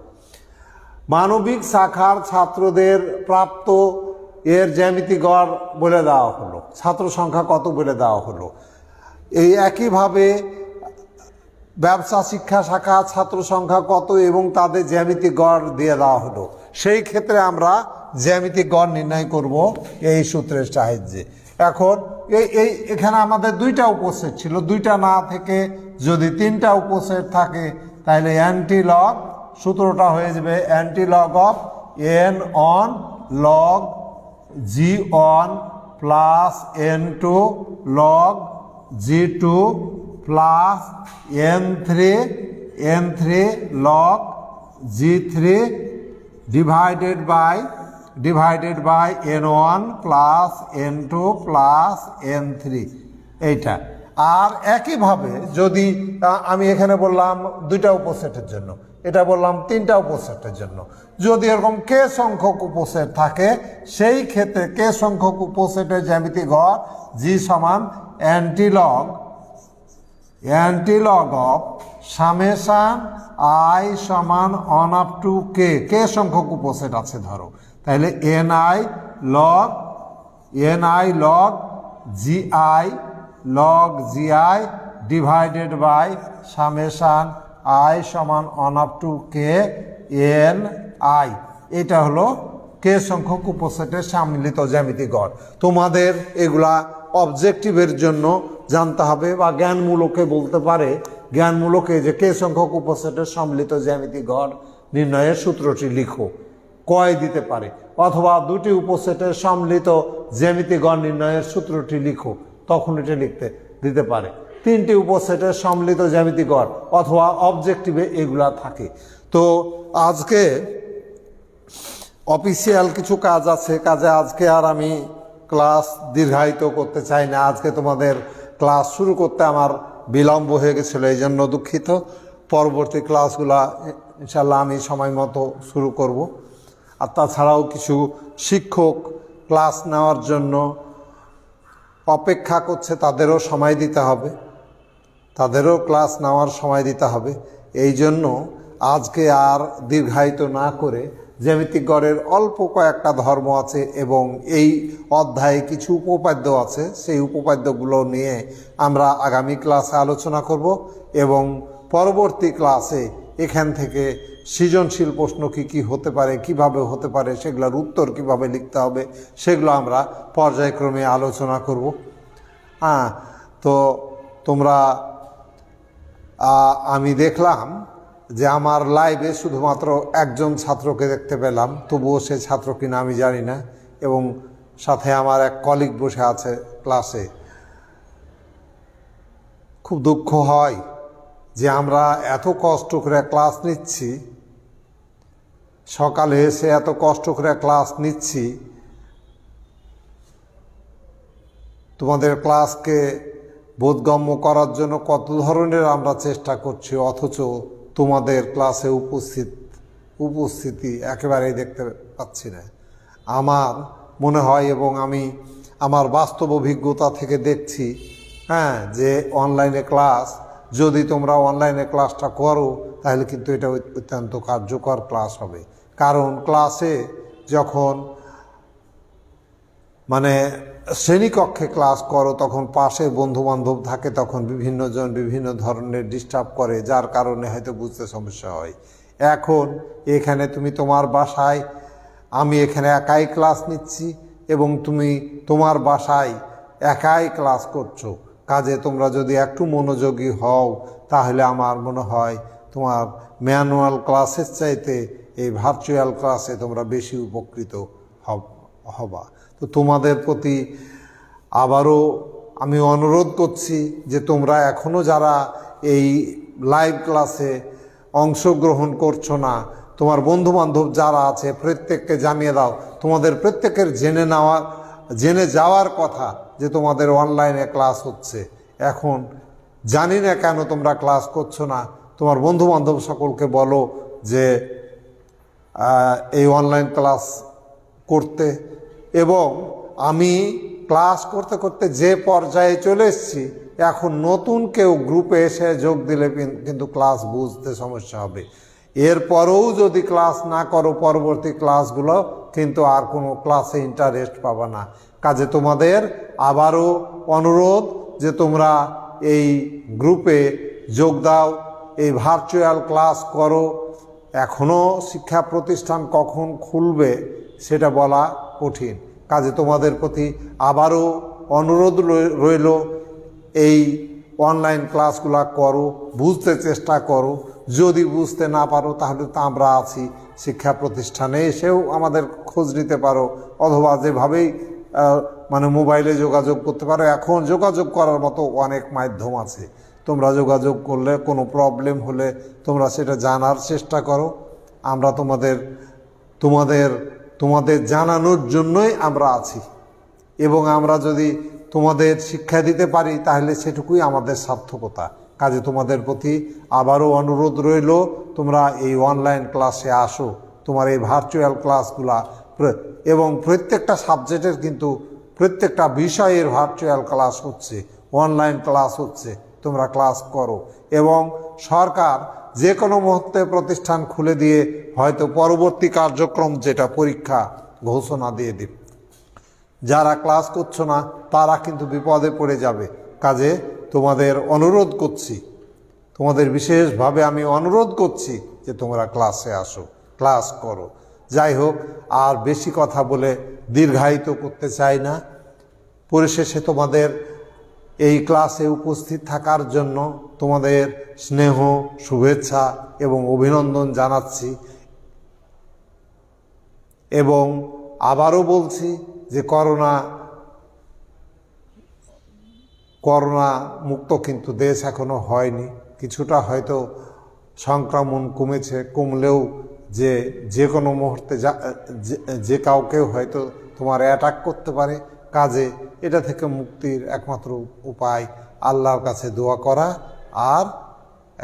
মানবিক শাখার ছাত্রদের প্রাপ্ত এর জ্যামিতিক গড় বলে দেওয়া হলো, ছাত্র সংখ্যা কত বলে দেওয়া হলো। এই একইভাবে ব্যবসা শিক্ষা শাখা ছাত্র সংখ্যা কত এবং তাদের জ্যামিতিক গড় দিয়ে দেওয়া হলো। সেই ক্ষেত্রে আমরা জ্যামিতিক গড় নির্ণয় করব এই সূত্রের সাহায্যে। এখন এখানে আমাদের দুইটা উপসেট ছিল, দুইটা না থেকে যদি তিনটা উপসেট থাকে তাহলে অ্যান্টিলগ সূত্রটা হয়ে যাবে antilog of n on log G1 plus n2 log G2 plus n3 log G3 divided by n1 plus n2 plus n3 এইটা। আর একইভাবে যদি আমি এখানে বললাম দুইটা উপসেটের জন্য, এটা বললাম তিনটা উপসেটের জন্য, যদি এরকম কে সংখ্যক উপসেট থাকে সেই ক্ষেত্রে কে সংখ্যক উপসেটের জ্যামিতিক গড় G সমান antilog antilog of summation i সমান one up to k, k সংখ্যক উপসেট আছে ধরো, তাহলে n i log g i log g i divided by summation i সমান one up to k n i, এটা হলো কে সংখ্যক উপসেটের সম্মিলিত জ্যামিতিক গড়। তোমাদের এগুলা অবজেক্টিভের জন্য জানতে হবে, বা জ্ঞানমূলকে বলতে পারে, জ্ঞানমূলকে যে কে সংখ্যক উপসেটের সম্মিলিত জ্যামিতিক গড় নির্ণয়ের সূত্রটি লিখো, কয় দিতে পারে, অথবা দুটি উপসেটের সম্মিলিত জ্যামিতিক গড় নির্ণয়ের সূত্রটি লিখো, তখন এটা লিখতে দিতে পারে। তিনটি উপসেটের সম্মিলিত জ্যামিতিক গড় অথবা অবজেক্টিভে এগুলা থাকে। তো আজকে অফিসিয়াল কিছু কাজ আছে, কাজে আজকে আর আমি ক্লাস দীর্ঘায়িত করতে চাই না। আজকে তোমাদের ক্লাস শুরু করতে আমার বিলম্ব হয়ে গেছিলো, এই জন্য দুঃখিত। পরবর্তী ক্লাসগুলা ইনশাল্লাহ আমি সময় মতো শুরু করব। আর তাছাড়াও কিছু শিক্ষক ক্লাস নেওয়ার জন্য অপেক্ষা করছে, তাদেরও সময় দিতে হবে, তাদেরও ক্লাস নেওয়ার সময় দিতে হবে। এই জন্য আজকে আর দীর্ঘায়িত না করে জ্যামিতিক গড়ের অল্প কয়েকটা ধর্ম আছে এবং এই অধ্যায়ে কিছু উপপাদ্য আছে, সেই উপপাদ্যগুলো নিয়ে আমরা আগামী ক্লাসে আলোচনা করব এবং পরবর্তী ক্লাসে এখান থেকে সৃজনশীল প্রশ্ন কী হতে পারে, কিভাবে হতে পারে, সেগুলোর উত্তর কিভাবে লিখতে হবে, সেগুলো আমরা পর্যায়ক্রমে আলোচনা করব। তো তোমরা, আমি দেখলাম যে আমার লাইভে শুধুমাত্র একজন ছাত্রকে দেখতে পেলাম, তবুও সে ছাত্র কিনা আমি জানি না, এবং সাথে আমার এক কলিগ বসে আছে ক্লাসে। খুব দুঃখ হয় যে আমরা এত কষ্ট করে ক্লাস নিচ্ছি, সকালে এসে এত কষ্ট করে ক্লাস নিচ্ছি, তোমাদের ক্লাসকে বোধগম্য করার জন্য কত ধরনের আমরা চেষ্টা করছি, অথচ তোমাদের ক্লাসে উপস্থিতি একেবারেই দেখতে পাচ্ছি না। আমার মনে হয়, এবং আমি আমার বাস্তব অভিজ্ঞতা থেকে দেখছি, যে অনলাইনে ক্লাস, যদি তোমরা অনলাইনে ক্লাসটা করো তাহলে কিন্তু এটা অত্যন্ত কার্যকর ক্লাস হবে। কারণ ক্লাসে যখন শ্রেণীকক্ষে ক্লাস করো, তখন পাশে বন্ধুবান্ধব থাকে, তখন বিভিন্নজন বিভিন্ন ধরনের ডিস্টার্ব করে, যার কারণে হয়তো বুঝতে সমস্যা হয়। এখন এখানে তুমি তোমার বাসায়, আমি এখানে একাই ক্লাস নিচ্ছি এবং তুমি তোমার বাসায় একাই ক্লাস করছো, কাজে তোমরা যদি একটু মনোযোগী হও তাহলে আমার মনে হয় তোমার ম্যানুয়াল ক্লাসের চাইতে এই ভার্চুয়াল ক্লাসে তোমরা বেশি উপকৃত হবা। তো তোমাদের প্রতি আবারও আমি অনুরোধ করছি যে তোমরা এখনও যারা এই লাইভ ক্লাসে অংশগ্রহণ করছো না, তোমার বন্ধুবান্ধব যারা আছে প্রত্যেককে জানিয়ে দাও। তোমাদের প্রত্যেকের জেনে যাওয়ার কথা যে তোমাদের অনলাইনে ক্লাস হচ্ছে। এখন জানি না কেন তোমরা ক্লাস করছো না, তোমার বন্ধুবান্ধব সকলকে বলো যে এই অনলাইন ক্লাস করতে। এবং আমি ক্লাস করতে করতে যে পর্যায়ে চলে এসেছি, এখন নতুন কেউ গ্রুপে এসে যোগ দিলে কিন্তু ক্লাস বুঝতে সমস্যা হবে। এরপরেও যদি ক্লাস না করো, পরবর্তী ক্লাসগুলো কিন্তু আর কোনো ক্লাসে ইন্টারেস্ট পাবে না। কাজে তোমাদের আবারও অনুরোধ যে তোমরা এই গ্রুপে যোগ দাও, এই ভার্চুয়াল ক্লাস করো। এখনও শিক্ষা প্রতিষ্ঠান কখন খুলবে সেটা বলা কঠিন, কাজে তোমাদের প্রতি আবারও অনুরোধ রইল, এই অনলাইন ক্লাসগুলো করো, বুঝতে চেষ্টা করো। যদি বুঝতে না পারো তাহলে তো আমরা আছি, শিক্ষা প্রতিষ্ঠানে এসেও আমাদের খোঁজ নিতে পারো, অথবা যেভাবেই মোবাইলে যোগাযোগ করতে পারো। এখন যোগাযোগ করার মতো অনেক মাধ্যম আছে, তোমরা যোগাযোগ করলে কোনো প্রবলেম হলে তোমরা সেটা জানার চেষ্টা করো। আমরা তোমাদের জানানোর জন্যই আমরা আছি, এবং আমরা যদি তোমাদের শিক্ষা দিতে পারি তাহলে সেটুকুই আমাদের সার্থকতা। কাজে তোমাদের প্রতি আবারও অনুরোধ রইল, তোমরা এই অনলাইন ক্লাসে আসো। তোমার এই ভার্চুয়াল ক্লাসগুলা, এবং প্রত্যেকটা সাবজেক্টের কিন্তু প্রত্যেকটা বিষয়ের ভার্চুয়াল ক্লাস হচ্ছে, অনলাইন ক্লাস হচ্ছে। তোমরা ক্লাস করো। এবং সরকার যে কোনো মুহূর্তে প্রতিষ্ঠান খুলে দিয়ে হয়তো পরবর্তী কার্যক্রম যেটা পরীক্ষা ঘোষণা দিয়ে দিবে। যারা ক্লাস করছো না তারা কিন্তু বিপদে পড়ে যাবে। কাজে তোমাদের অনুরোধ করছি, তোমাদের বিশেষভাবে আমি অনুরোধ করছি যে তোমরা ক্লাসে আসো, ক্লাস করো। যাই হোক, আর বেশি কথা বলে দীর্ঘায়িত করতে চাই না। পরিশেষে তোমাদের এই ক্লাসে উপস্থিত থাকার জন্য তোমাদের স্নেহ, শুভেচ্ছা এবং অভিনন্দন জানাচ্ছি। এবং আবারও বলছি যে করোনা মুক্ত কিন্তু দেশ এখনো হয়নি। কিছুটা হয়তো সংক্রমণ কমেছে, কমলেও যে কোনো মুহূর্তে যে কাউকেও হয়তো তোমার অ্যাটাক করতে পারে। কাজে এটা থেকে মুক্তির একমাত্র উপায় আল্লাহর কাছে দোয়া করা আর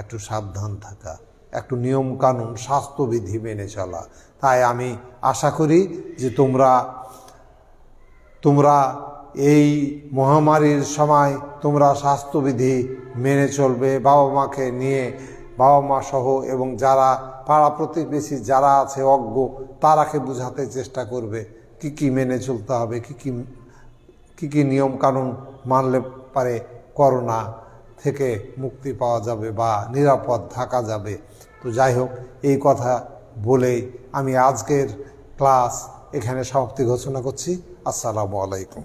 একটু সাবধান থাকা, একটু নিয়ম কানুন স্বাস্থ্যবিধি মেনে চলা। তাই আমি আশা করি যে তোমরা এই মহামারীর সময় তোমরা স্বাস্থ্যবিধি মেনে চলবে। বাবা মাকে নিয়ে, বাবা মা সহ, এবং যারা পাড়া প্রতিবেশী যারা আছে অজ্ঞ তারাকে বোঝাতে চেষ্টা করবে কি কি মেনে চলতে হবে, কি কি নিয়ম কানুন মানলে পারে করোনা থেকে মুক্তি পাওয়া যাবে বা নিরাপদ থাকা যাবে। তো যাই হোক, এই কথা বলেই আমি আজকের ক্লাস এখানে সমাপ্তি ঘোষণা করছি। আসসালামু আলাইকুম।